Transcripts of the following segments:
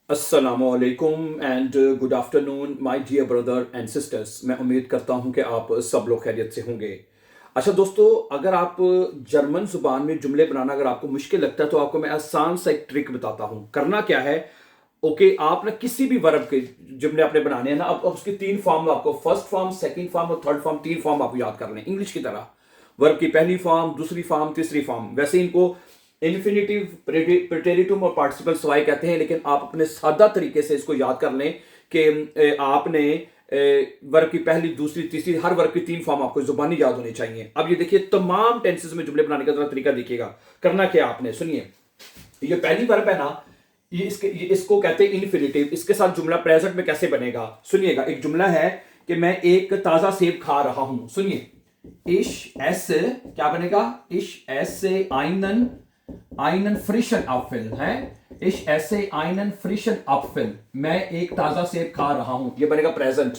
अस्सलामुअलैकुम and good afternoon my dear brother and sisters. मैं उम्मीद करता हूं कि आप सब लोग खैरियत से होंगे। अच्छा दोस्तों, अगर आप जर्मन जुबान में जुमले बनाना अगर आपको मुश्किल लगता है तो आपको मैं आसान सा एक ट्रिक बताता हूं। करना क्या है, ओके, आप ना किसी भी वर्ब के जुमले आपने बनाने हैं ना, अब उसकी तीन फॉर्म आपको, फर्स्ट फॉर्म, सेकंड फॉर्म और थर्ड फॉर्म, तीन फॉर्म आपको याद कर लें इंग्लिश की तरह। वर्ब की पहली फॉर्म, दूसरी फॉर्म, तीसरी फॉर्म। वैसे इनको इन्फिनेटिव, प्रेटेरिटुम और पार्टिसिपल सवाई कहते हैं, लेकिन आप अपने सादा तरीके से इसको याद कर लें कि आपने वर्ग की पहली, दूसरी, तीसरी, हर वर्ग की तीन फॉर्म आपको जुबानी याद होनी चाहिए। अब ये देखिए, तमाम टेंसेस में जुमले बनाने का जरा तरीका देखिएगा। करना क्या आपने, सुनिए। ये पहली वर्ब है ना, ये इसको कहते हैं इन्फिनेटिव। इसके साथ जुमला प्रेजेंट में कैसे बनेगा सुनिएगा। एक जुमला है कि मैं एक ताजा सेब खा रहा हूं। सुनिए, इश एस क्या बनेगा? इश एस आइनन आइनन फ्रिशन अपफिल है। इश ऐसे आइनन फ्रिशन अपफिल, मैं एक ताजा सेब खा रहा हूं, ये बनेगा प्रेजेंट।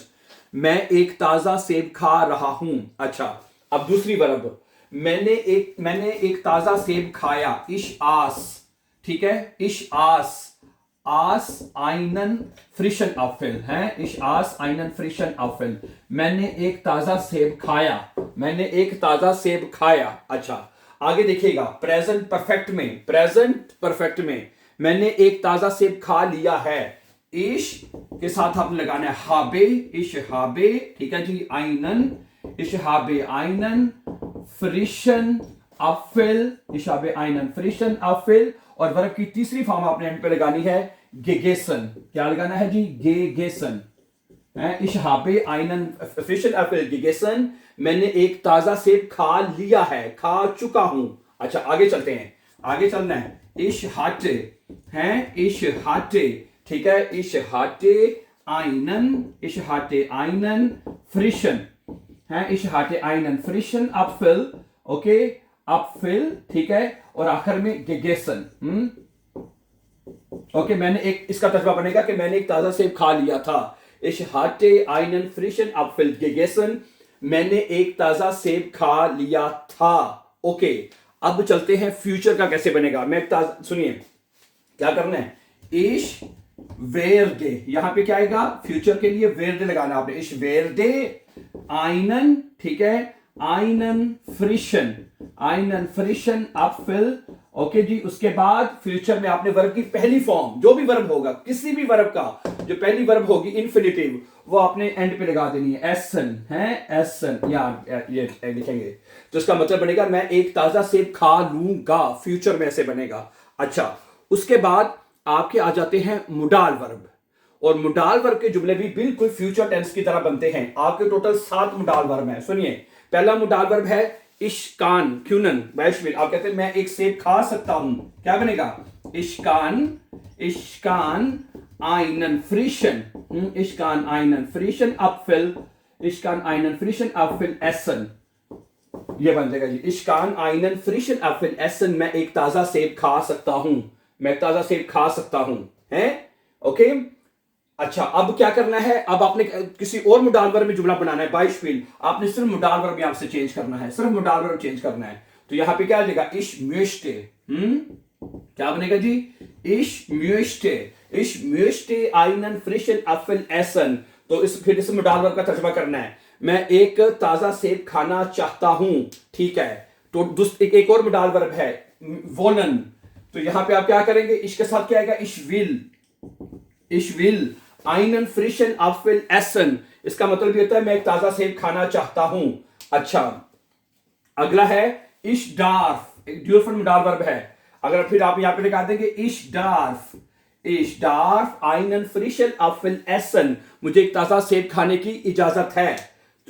मैं एक ताजा सेब खा रहा हूं। अच्छा, अब दूसरी वर्ब, मैंने एक ताजा सेब खाया। इश आस, ठीक है, इश आस आस आइनन फ्रिशन अपफिल है। इश आस आइनन फ्रिशन अपफिल, मैंने एक ताजा सेब खाया। मैंने एक ताजा सेब खाया। अच्छा, आगे देखिएगा, प्रेजेंट परफेक्ट में, प्रेजेंट परफेक्ट में मैंने एक ताजा सेब खा लिया है। इश के साथ आपने लगाना है हाबे, इश हाबे, ठीक है जी, आइनन, इश हाबे आइनन फ्रिशन अपफिल, इश हाबे आइनन फ्रिशन अपफिल। और वर्ब की तीसरी फॉर्म आपने एंड पे लगानी है गेगेसन। क्या लगाना है जी? गेगेसन। इश हाबे आइनन फ्रिशन अपफिल गेगेसन, मैंने एक ताजा सेब खा लिया है, खा चुका हूं। अच्छा, आगे चलते हैं, आगे चलना है। इश हाटे है, इश हाटे, ठीक है, इश हाटे आइनन, इश हाटे आइनन फ्रिशन है, इश हाटे आइनन फ्रिशन अपफिल, ओके, अपफिल, ठीक है। और आखिर में गेगेसन। ओके, मैंने एक, इसका तर्जुमा बनेगा कि मैंने एक ताजा सेब खा लिया था। इश हाटे आइनन फ्रिशन अपफिल गेगेसन, मैंने एक ताजा सेब खा लिया था। ओके, अब चलते हैं फ्यूचर का कैसे बनेगा। मैं एक ताजा, सुनिए क्या करना है। इश वेरडे, यहां पे क्या आएगा? फ्यूचर के लिए वेरडे लगाना आपने। इश वेरडे आइनन, ठीक है, आइनन फ्रिशन अपफिल, ओके जी। उसके बाद फ्यूचर में आपने वर्ब की पहली फॉर्म, जो भी वर्ब होगा, किसी भी वर्ब का जो पहली वर्ब होगी इन्फिनेटिव, वो आपने एंड पे लगा देनी है, एसन है, एसन, ये लिखेंगे तो इसका मतलब बनेगा मैं एक ताजा सेब खा लूंगा। फ्यूचर में ऐसे बनेगा। अच्छा, उसके बाद आपके आ जाते हैं मुडाल वर्ब। और मुडाल वर्ब के जुमले भी बिल्कुल फ्यूचर टेंस की तरह बनते हैं। आपके टोटल 7 मुडाल वर्ब हैं। सुनिए, पहला मुडाल वर्ब है इश्कान क्यूनन वैश्विल। आप कहते हैं मैं एक सेब खा सकता हूं, क्या बनेगा? इश्कान, इश्कान आइनन फ्रिशन, इश्कान आइनन फ्रिशन अपफिल, इश्कान आइनन फ्रिशन अपफिल एसन, ये बन जाएगा जी। इश्कान आइनन फ्रिशन अपफिल एसन, मैं एक ताजा सेब खा सकता हूं, मैं एक ताजा सेब खा सकता हूं, है, ओके। अच्छा, अब क्या करना है? अब आपने किसी और मुडाल वर्ब में जुमला बनाना है। बाइशफिल, आपने सिर्फ मुडाल वर्ब यहां से चेंज करना है, सिर्फ मुडाल वर्ब चेंज करना है। तो यहां पे क्या आ जाएगा? इश म्यूस्टे, क्या बनेगा जी? इश म्यूस्टे, इश म्यूस्टे आइनन फ्रिशन अपफिल एसन। तो फिर इस मुडाल वर्ब का तर्जुमा करना है, मैं एक ताजा सेब खाना चाहता हूं, ठीक है। तो एक और मुडाल वर्ब है वोलन। तो यहां पे आप क्या करेंगे? इश के साथ क्या आएगा? इश विल, इश विल आइनन फ्रिशन अपफिल एसन। इसका मतलब ये होता है मैं एक ताजा सेब खाना चाहता हूं। अच्छा, अगला है इश डार्फ, एक ड्यूअल फॉर्म मुडाल वर्ब है। अगर फिर आप यहां पे लगा देंगे इश डार्फ, इश डार्फ आइनन फ्रिशन अपफिल एसन, मुझे एक ताजा सेब खाने की इजाजत है,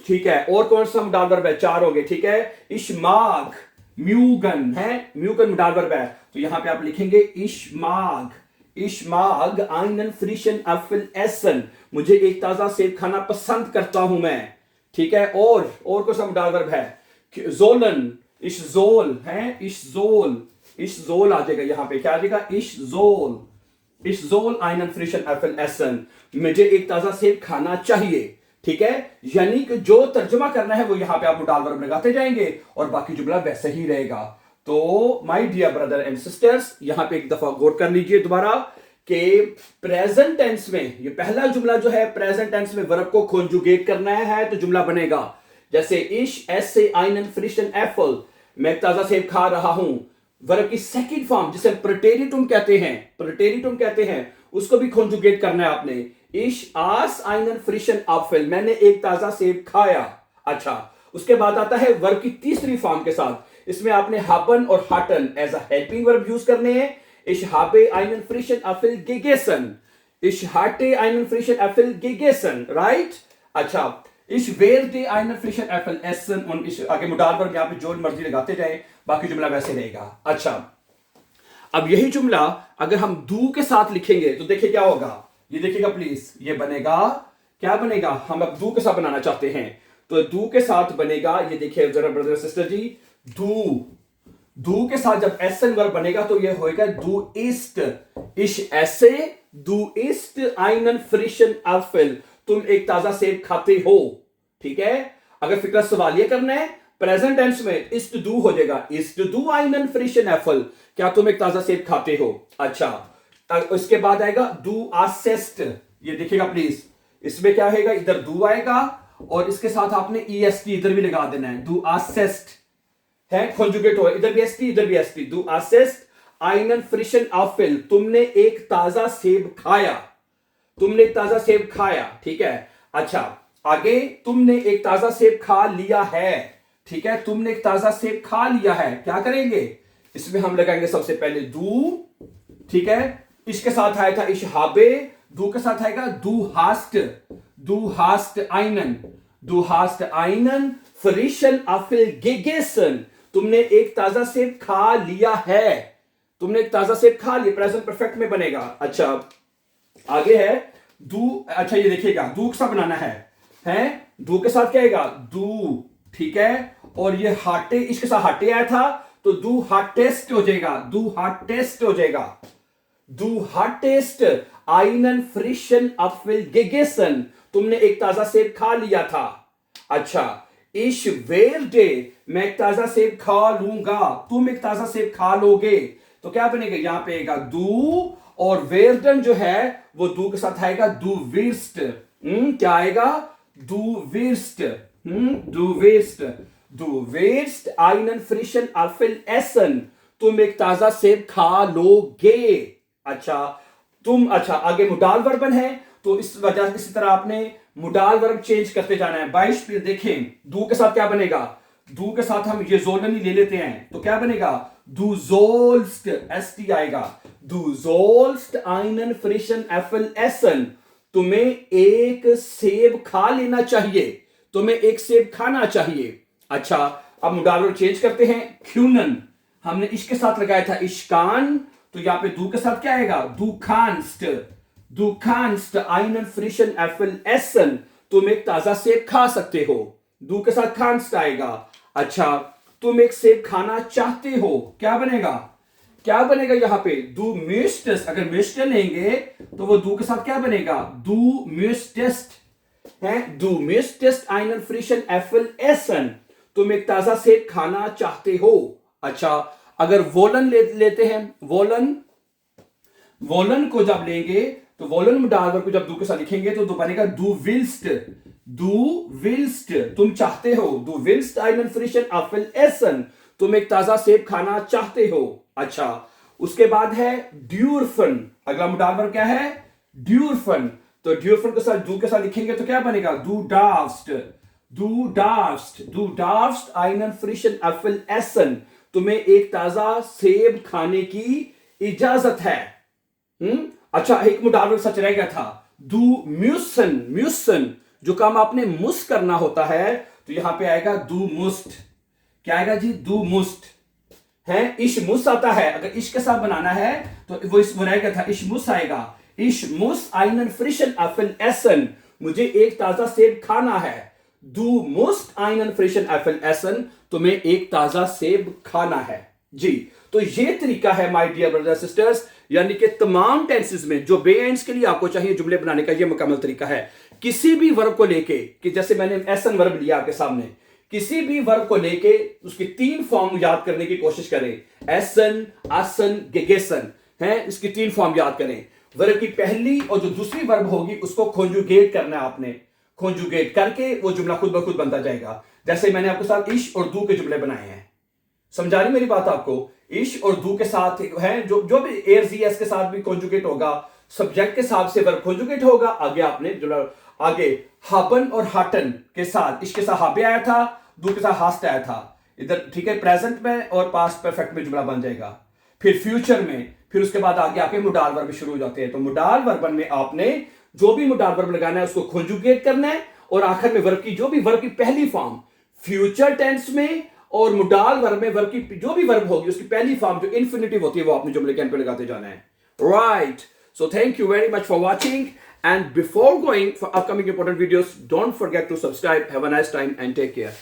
ठीक है। और कौन सा मुडाल वर्ब है? 4 हो गए, ठीक है। इशमाग म्यूगन है, म्यूगन मुडाल वर्ब है। तो यहां पे आप लिखेंगे इशमाग, इशमाग आइनन फ्रिशन अपफिल एसन, मुझे एक ताजा सेब खाना पसंद करता हूं मैं, ठीक है। और कौन सा मुडाल वर्ब है? जोलन, इश जोल है, इश जोल, इश जोल आ जाएगा यहां पे, क्या आ जाएगा? इश जोल, इश जोल आइनन फ्रिशन अपफिल एसन, मुझे एक ताजा सेब खाना चाहिए, ठीक है। यानी कि जो तर्जुमा करना है वो यहां पे आप मुडाल वर्ब लगाते जाएंगे और बाकी जुमला वैसे ही रहेगा। तो my dear brother and sisters, यहां पे एक दफा गौर कर लीजिए दोबारा कि प्रेजेंट टेंस में ये पहला जुमला जो है प्रेजेंट टेंस में वर्ब को कॉन्जुगेट करना है तो जुमला बनेगा जैसे इश एसे आइनन फ्रिशन एप्पल, मैं ताजा सेब खा रहा हूं। वर्ब की सेकंड फॉर्म जिसे प्रेटेरिटुम कहते हैं उसको भी कॉन्जुगेट करना है आपने। इश आस आइनन फ्रिशन एप्पल, मैंने एक ताजा सेब खाया। अच्छा, उसके बाद आता है वर्ब की तीसरी फॉर्म के साथ। इसमें आपने हाबन और हाटन as a helping verb use करने हैं। Ich habe einen frischen Apfel gegessen. Ich hatte einen frischen Apfel gegessen, right? अच्छा, ich werde einen frischen Apfel essen und ich आगे मुडाल वर्ब यहाँ पे जो मर्जी लगाते जाए, बाकी जुमला वैसे रहेगा। अच्छा, अब यही जुमला अगर हम do के साथ लिखेंगे तो देखिए क्या होगा। ये देखिएगा प्लीज, ये बनेगा, क्या बनेगा, हम अब do के साथ बनाना चाहते हैं तो do के साथ बनेगा, ये देखिए जरा ब्रदर सिस्टर जी, दू के साथ जब एसन वर्ब बनेगा तो ये होएगा दू इस्ट, इश ऐसे दू इस्ट आइनन फ्रिशन एप्पल, तुम एक ताजा सेब खाते हो। ठीक है, अगर फिक्र सवाल ये करना है प्रेजेंट टेंस में इस्ट दू हो जाएगा, इस्ट दू आइनन फ्रिशन एप्पल, क्या तुम एक ताजा सेब खाते हो। अच्छा, इसके बाद आएगा दू आसेस्ट, ये देखिएगा प्लीज, इसमें क्या होगा, इधर दू आएगा और इसके साथ आपने ईएसटी इधर भी लगा देना है, दू आसेस्ट है, कॉन्जुगेट हो, इधर भी एसटी इधर भी एसटी। दू आसेस्ट आइनन फ्रिशन एप्पल, तुमने एक ताजा सेब खाया, तुमने एक ताजा सेब खाया। ठीक है, अच्छा आगे तुमने एक ताजा सेब खा लिया है। ठीक है, तुमने एक ताजा सेब खा लिया है, क्या करेंगे, इसमें हम लगाएंगे सबसे पहले दू। ठीक है, इसके साथ आया था इश हाबे, दू के साथ आएगा दू हास्ट आइनन, दू हास्ट आइनन फ्रिशन एप्पल गेगेसन, तुमने एक ताजा सेब खा लिया है, तुमने एक ताजा सेब खा लिया, प्रेजेंट परफेक्ट में बनेगा। अच्छा, आगे है दू, अच्छा ये देखिएगा दू के साथ बनाना है दू के साथ क्या आएगा, दू। ठीक है, और ये हाटे, इसके साथ हाटे आया था तो दू हाटेस्ट हो जाएगा, दू हाटेस्ट हो जाएगा, दू हाटेस्ट आइनन फ्रिशन एप्पल गेगेसन, तुमने एक ताजा सेब खा लिया था। अच्छा, इश वेरडे, मैं एक ताजा सेब खा लूंगा, तुम एक ताजा सेब खा लोगे, तो क्या बनेगा, यहां पे आएगा दू और वेरडन जो है वो दू के साथ आएगा दू विर्स्ट। क्या आएगा, दू विर्स्ट, दू विर्स्ट आइनन फ्रिशन एप्पल एसन, तुम एक ताजा सेब खा लोगे। अच्छा, तुम, अच्छा आगे मुडाल वर्बन है तो इस वजह से इसी तरह आपने मुडाल वर्ब चेंज करते जाना है। 22 पे देखें दू के साथ क्या बनेगा, दू के साथ हम ये जोलन ही ले लेते हैं तो क्या बनेगा, दू जोल्स्ट, एसटी आएगा, दू जोल्स्ट आइनन फ्रिशन एप्पल एसन, तुम्हें एक सेब खा लेना चाहिए, तुम्हें एक सेब खाना चाहिए। अच्छा, अब मुडाल वर्ब चेंज करते हैं, ख्यूनन हमने इसके साथ लगाया था इश्कान, तो यहां पे दू के साथ क्या आएगा, Du kannst einen frischen Apfel essen, तुम एक ताजा सेब खा सकते हो, दू के साथ kannst आएगा। अच्छा, तुम एक सेब खाना चाहते हो, क्या बनेगा, क्या बनेगा यहां पे, दू müsstest, अगर müsste लेंगे तो वो दू के साथ क्या बनेगा, दू müsstest है, दू müsstest einen frischen Apfel essen, तुम एक ताजा सेब खाना चाहते हो। अच्छा, अगर वोलन लेते हैं, वोलन को जब लेंगे तो वोलन मुडाल वर्ब को जब दू के साथ लिखेंगे तो बनेगा दू विल्स्ट, तुम चाहते हो, दू विल्स्ट आइनन फ्रिशन एप्पल एसन, तुम एक ताजा सेब खाना चाहते हो। अच्छा, उसके बाद है ड्यूरफन, अगला मुडाल वर्ब क्या है, ड्यूरफन, तो ड्यूरफन के साथ दू के साथ लिखेंगे तो क्या बनेगा, दू डार्फ्स्ट आइनन फ्रिशन एप्पल एसन, तुम्हें एक ताजा सेब खाने की इजाजत है। अच्छा, एक मुडाल वर्ब सच रह गया था, दू म्यूसन, जो काम आपने मुस करना होता है तो यहां पे आएगा दू मुस्ट, क्या आएगा जी, दू मुस्ट है। इश मुस आता है, अगर इश के साथ बनाना है तो वो इस रह गया था, इश मुस आएगा, इश मुस आइनन फ्रिशन एप्पल एसन, मुझे एक ताजा सेब खाना है, दू मुस्ट आइनन फ्रिशन एप्पल एसन, तुम्हें एक ताजा सेब खाना है जी। तो ये तरीका है माय डियर ब्रदर्स सिस्टर्स, यानी कि तमाम टेंसेस में जो बे एंड्स के लिए आपको चाहिए जुमले बनाने का ये मुकम्मल तरीका है। किसी भी वर्ब को लेके, कि जैसे मैंने एसन वर्ब लिया आपके सामने, किसी भी वर्ब को लेके उसकी 3 फॉर्म याद करने की कोशिश करें, एसन, आसन, गेगेसन है, इसकी 3 फॉर्म याद करें। वर्ब की पहली और जो दूसरी वर्ब होगी उसको कॉन्जुगेट करना है आपने। कॉन्जुगेट करके वो जुमला खुद ब खुद बनता जाएगा। जैसे मैंने आपके साथ इश और दू के जुमले बनाए हैं, समझा रही मेरी बात आपको? इश और दू के साथ है जो भी एयरजीएस के साथ भी कॉन्जुगेट होगा, सब्जेक्ट के हिसाब से वर्ब कॉन्जुगेट होगा। आगे आपने जो आगे हाबन और हाटन के साथ, इश के साथ हाबे आया था, दू के साथ हास्ट आया था इधर, ठीक है, प्रेजेंट में और पास्ट परफेक्ट में जुमला बन जाएगा। फिर फ्यूचर में, फिर उसके बाद आगे आपके मुडाल वर्ब शुरू हो जाते हैं। तो मुडाल वर्बन में आपने जो भी मुडाल वर्ब लगाना है उसको कॉन्जुगेट करना है, और आखिर में वर्ब की जो भी वर्ब की पहली फॉर्म फ्यूचर टेंस में और मुडाल वर्ब में वर्ब की जो भी वर्ब होगी उसकी पहली फॉर्म जो इन्फिनिटिव होती है वो आपने जुमले के एंड पे लगाते जाना है। Right, so thank you very much for watching, and before going for upcoming important videos, don't forget to subscribe. Have a nice time and take care.